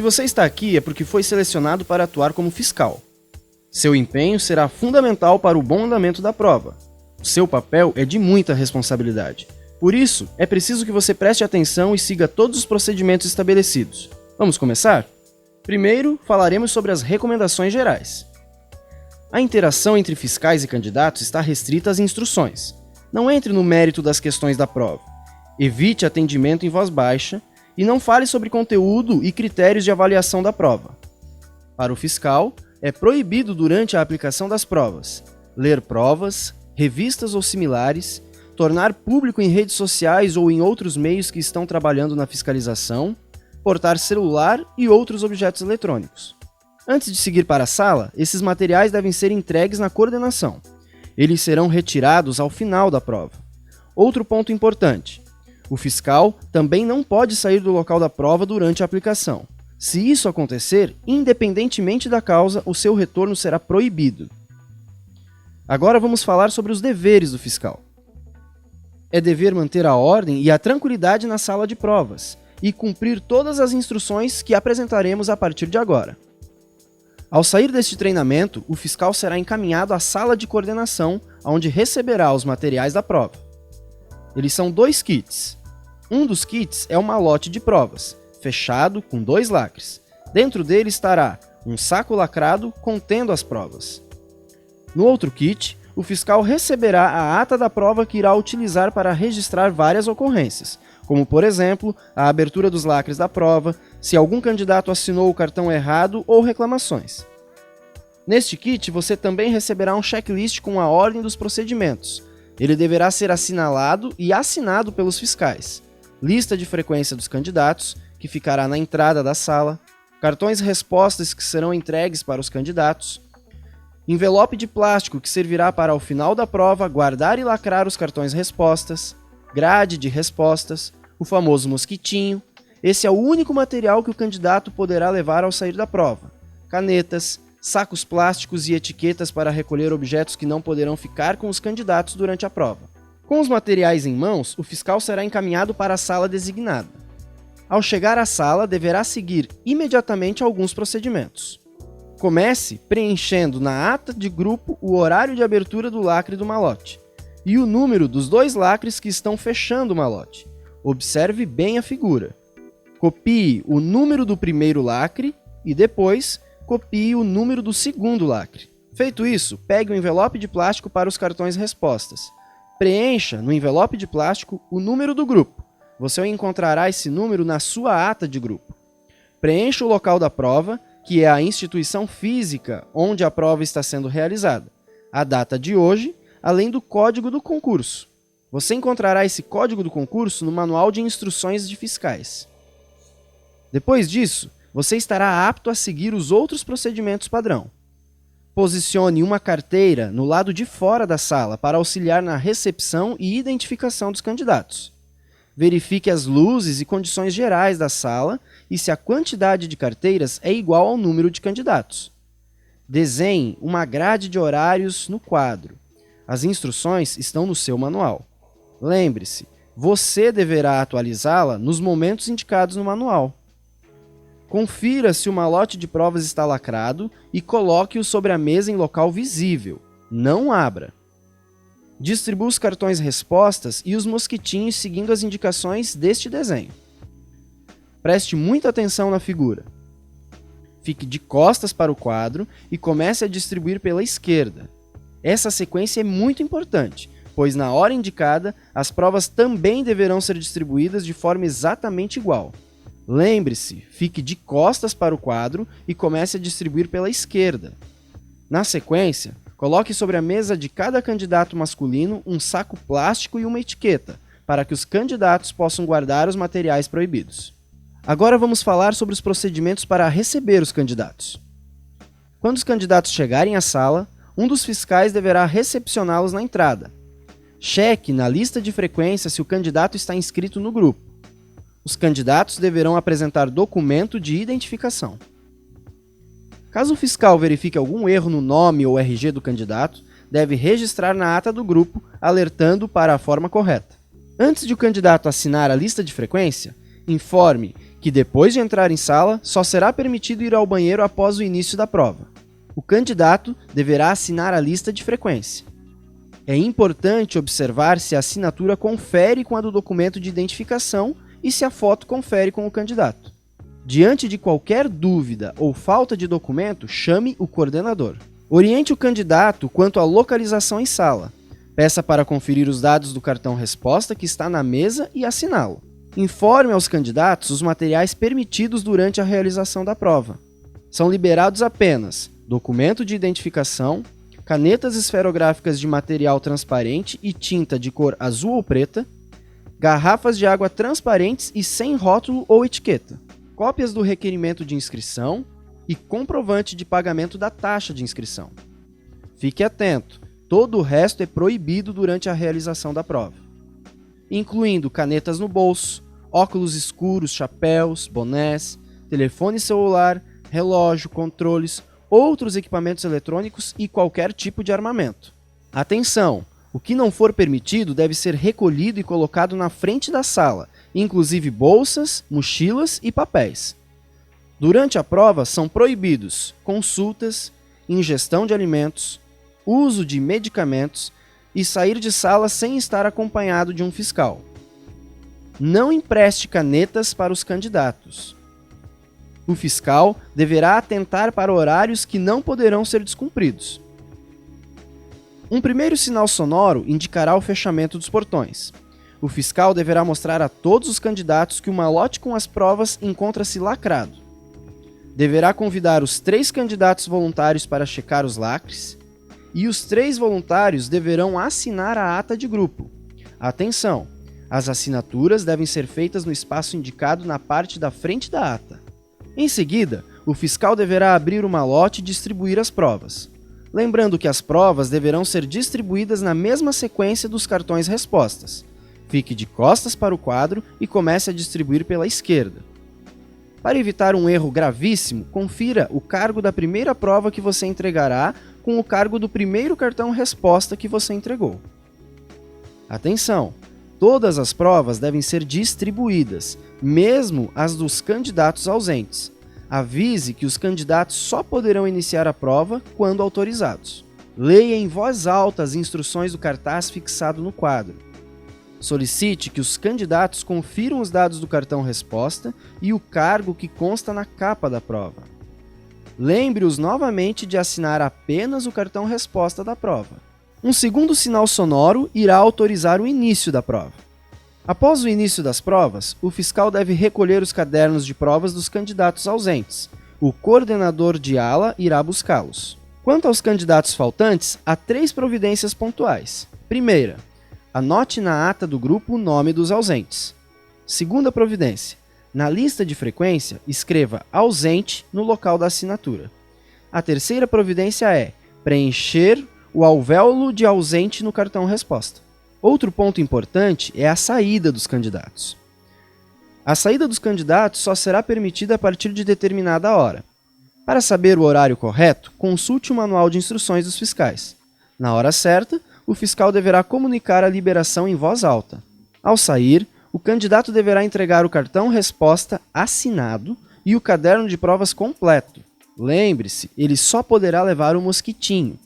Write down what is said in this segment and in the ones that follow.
Se você está aqui é porque foi selecionado para atuar como fiscal. Seu empenho será fundamental para o bom andamento da prova. O seu papel é de muita responsabilidade. Por isso, é preciso que você preste atenção e siga todos os procedimentos estabelecidos. Vamos começar? Primeiro, falaremos sobre as recomendações gerais. A interação entre fiscais e candidatos está restrita às instruções. Não entre no mérito das questões da prova. Evite atendimento em voz baixa e não fale sobre conteúdo e critérios de avaliação da prova. Para o fiscal, é proibido durante a aplicação das provas ler provas, revistas ou similares, tornar público em redes sociais ou em outros meios que estão trabalhando na fiscalização, portar celular e outros objetos eletrônicos. Antes de seguir para a sala, esses materiais devem ser entregues na coordenação. Eles serão retirados ao final da prova. Outro ponto importante: o fiscal também não pode sair do local da prova durante a aplicação. Se isso acontecer, independentemente da causa, o seu retorno será proibido. Agora vamos falar sobre os deveres do fiscal. É dever manter a ordem e a tranquilidade na sala de provas e cumprir todas as instruções que apresentaremos a partir de agora. Ao sair deste treinamento, o fiscal será encaminhado à sala de coordenação, onde receberá os materiais da prova. Eles são 2 kits. Um dos kits é um malote de provas, fechado com 2 lacres. Dentro dele estará um saco lacrado contendo as provas. No outro kit, o fiscal receberá a ata da prova que irá utilizar para registrar várias ocorrências, como, por exemplo, a abertura dos lacres da prova, se algum candidato assinou o cartão errado ou reclamações. Neste kit, você também receberá um checklist com a ordem dos procedimentos. Ele deverá ser assinalado e assinado pelos fiscais. Lista de frequência dos candidatos, que ficará na entrada da sala, cartões-respostas que serão entregues para os candidatos, envelope de plástico que servirá para, ao final da prova, guardar e lacrar os cartões-respostas, grade de respostas, o famoso mosquitinho. Esse é o único material que o candidato poderá levar ao sair da prova. Canetas, sacos plásticos e etiquetas para recolher objetos que não poderão ficar com os candidatos durante a prova. Com os materiais em mãos, o fiscal será encaminhado para a sala designada. Ao chegar à sala, deverá seguir imediatamente alguns procedimentos. Comece preenchendo na ata de grupo o horário de abertura do lacre do malote e o número dos 2 lacres que estão fechando o malote. Observe bem a figura. Copie o número do primeiro lacre e depois copie o número do segundo lacre. Feito isso, pegue o envelope de plástico para os cartões respostas. Preencha no envelope de plástico o número do grupo. Você encontrará esse número na sua ata de grupo. Preencha o local da prova, que é a instituição física onde a prova está sendo realizada, a data de hoje, além do código do concurso. Você encontrará esse código do concurso no Manual de Instruções de Fiscais. Depois disso, você estará apto a seguir os outros procedimentos padrão. Posicione uma carteira no lado de fora da sala para auxiliar na recepção e identificação dos candidatos. Verifique as luzes e condições gerais da sala e se a quantidade de carteiras é igual ao número de candidatos. Desenhe uma grade de horários no quadro. As instruções estão no seu manual. Lembre-se, você deverá atualizá-la nos momentos indicados no manual. Confira se o malote de provas está lacrado e coloque-o sobre a mesa em local visível. Não abra. Distribua os cartões respostas e os mosquitinhos seguindo as indicações deste desenho. Preste muita atenção na figura. Fique de costas para o quadro e comece a distribuir pela esquerda. Essa sequência é muito importante, pois na hora indicada, as provas também deverão ser distribuídas de forma exatamente igual. Lembre-se, fique de costas para o quadro e comece a distribuir pela esquerda. Na sequência, coloque sobre a mesa de cada candidato masculino um saco plástico e uma etiqueta, para que os candidatos possam guardar os materiais proibidos. Agora vamos falar sobre os procedimentos para receber os candidatos. Quando os candidatos chegarem à sala, um dos fiscais deverá recepcioná-los na entrada. Cheque na lista de frequência se o candidato está inscrito no grupo. Os candidatos deverão apresentar documento de identificação. Caso o fiscal verifique algum erro no nome ou RG do candidato, deve registrar na ata do grupo, alertando para a forma correta. Antes de o candidato assinar a lista de frequência, informe que depois de entrar em sala, só será permitido ir ao banheiro após o início da prova. O candidato deverá assinar a lista de frequência. É importante observar se a assinatura confere com a do documento de identificação e se a foto confere com o candidato. Diante de qualquer dúvida ou falta de documento, chame o coordenador. Oriente o candidato quanto à localização em sala. Peça para conferir os dados do cartão resposta que está na mesa e assiná-lo. Informe aos candidatos os materiais permitidos durante a realização da prova. São liberados apenas documento de identificação, canetas esferográficas de material transparente e tinta de cor azul ou preta, garrafas de água transparentes e sem rótulo ou etiqueta, cópias do requerimento de inscrição e comprovante de pagamento da taxa de inscrição. Fique atento, todo o resto é proibido durante a realização da prova, incluindo canetas no bolso, óculos escuros, chapéus, bonés, telefone celular, relógio, controles, outros equipamentos eletrônicos e qualquer tipo de armamento. Atenção! O que não for permitido deve ser recolhido e colocado na frente da sala, inclusive bolsas, mochilas e papéis. Durante a prova são proibidos consultas, ingestão de alimentos, uso de medicamentos e sair de sala sem estar acompanhado de um fiscal. Não empreste canetas para os candidatos. O fiscal deverá atentar para horários que não poderão ser descumpridos. Um primeiro sinal sonoro indicará o fechamento dos portões. O fiscal deverá mostrar a todos os candidatos que o malote com as provas encontra-se lacrado. Deverá convidar os 3 candidatos voluntários para checar os lacres e os 3 voluntários deverão assinar a ata de grupo. Atenção! As assinaturas devem ser feitas no espaço indicado na parte da frente da ata. Em seguida, o fiscal deverá abrir o malote e distribuir as provas. Lembrando que as provas deverão ser distribuídas na mesma sequência dos cartões respostas. Fique de costas para o quadro e comece a distribuir pela esquerda. Para evitar um erro gravíssimo, confira o cargo da primeira prova que você entregará com o cargo do primeiro cartão resposta que você entregou. Atenção! Todas as provas devem ser distribuídas, mesmo as dos candidatos ausentes. Avise que os candidatos só poderão iniciar a prova quando autorizados. Leia em voz alta as instruções do cartaz fixado no quadro. Solicite que os candidatos confiram os dados do cartão resposta e o cargo que consta na capa da prova. Lembre-os novamente de assinar apenas o cartão resposta da prova. Um segundo sinal sonoro irá autorizar o início da prova. Após o início das provas, o fiscal deve recolher os cadernos de provas dos candidatos ausentes. O coordenador de ala irá buscá-los. Quanto aos candidatos faltantes, há 3 providências pontuais. Primeira, anote na ata do grupo o nome dos ausentes. Segunda providência, na lista de frequência, escreva ausente no local da assinatura. A terceira providência é preencher o alvéolo de ausente no cartão resposta. Outro ponto importante é a saída dos candidatos. A saída dos candidatos só será permitida a partir de determinada hora. Para saber o horário correto, consulte o manual de instruções dos fiscais. Na hora certa, o fiscal deverá comunicar a liberação em voz alta. Ao sair, o candidato deverá entregar o cartão resposta assinado e o caderno de provas completo. Lembre-se, ele só poderá levar o mosquitinho.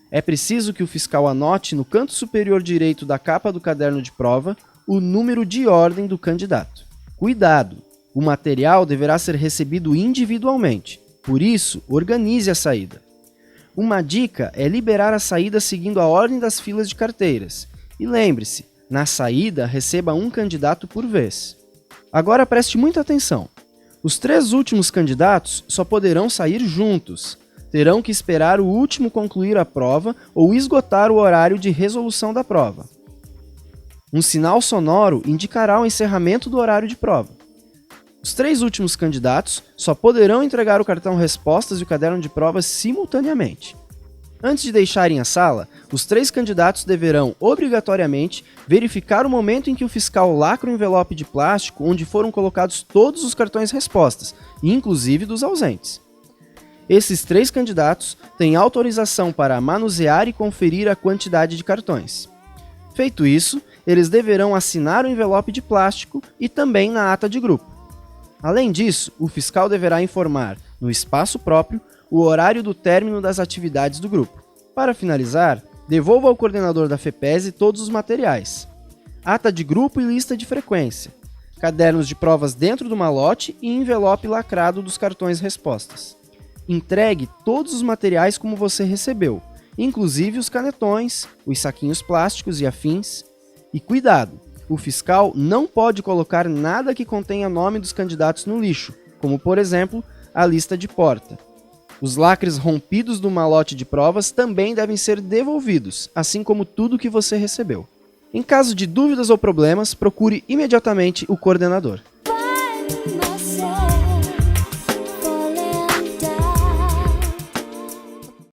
É preciso que o fiscal anote no canto superior direito da capa do caderno de prova o número de ordem do candidato. Cuidado! O material deverá ser recebido individualmente, por isso, organize a saída. Uma dica é liberar a saída seguindo a ordem das filas de carteiras. E lembre-se, na saída, receba um candidato por vez. Agora preste muita atenção. Os 3 últimos candidatos só poderão sair juntos. Terão que esperar o último concluir a prova ou esgotar o horário de resolução da prova. Um sinal sonoro indicará o encerramento do horário de prova. Os 3 últimos candidatos só poderão entregar o cartão respostas e o caderno de provas simultaneamente. Antes de deixarem a sala, os 3 candidatos deverão, obrigatoriamente, verificar o momento em que o fiscal lacra o envelope de plástico onde foram colocados todos os cartões respostas, inclusive dos ausentes. Esses 3 candidatos têm autorização para manusear e conferir a quantidade de cartões. Feito isso, eles deverão assinar o envelope de plástico e também na ata de grupo. Além disso, o fiscal deverá informar, no espaço próprio, o horário do término das atividades do grupo. Para finalizar, devolva ao coordenador da FEPESE todos os materiais: ata de grupo e lista de frequência, cadernos de provas dentro do malote e envelope lacrado dos cartões respostas. Entregue todos os materiais como você recebeu, inclusive os canetões, os saquinhos plásticos e afins. E cuidado! O fiscal não pode colocar nada que contenha nome dos candidatos no lixo, como, por exemplo, a lista de porta. Os lacres rompidos do malote de provas também devem ser devolvidos, assim como tudo que você recebeu. Em caso de dúvidas ou problemas, procure imediatamente o coordenador.